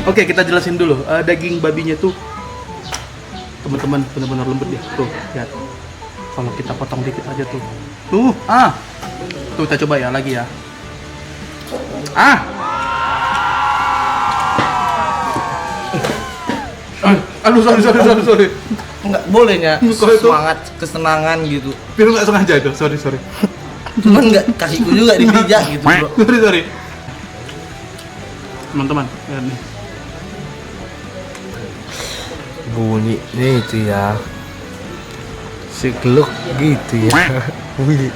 Oke, kita jelasin dulu. Daging babinya tuh teman-teman benar-benar lembut ya. Tuh, lihat. Kalau kita potong dikit aja tuh. Tuh kita coba ya lagi ya. Aduh, sorry. Nggak boleh nggak Kalau itu- semangat kesenangan gitu. Biar nggak sengaja itu, sorry. Cuman nggak kakiku juga dipijak gitu bro. sorry. Teman-teman, lihat nih. Bunyinya itu ya. Segeluk gitu ya. Bunyi.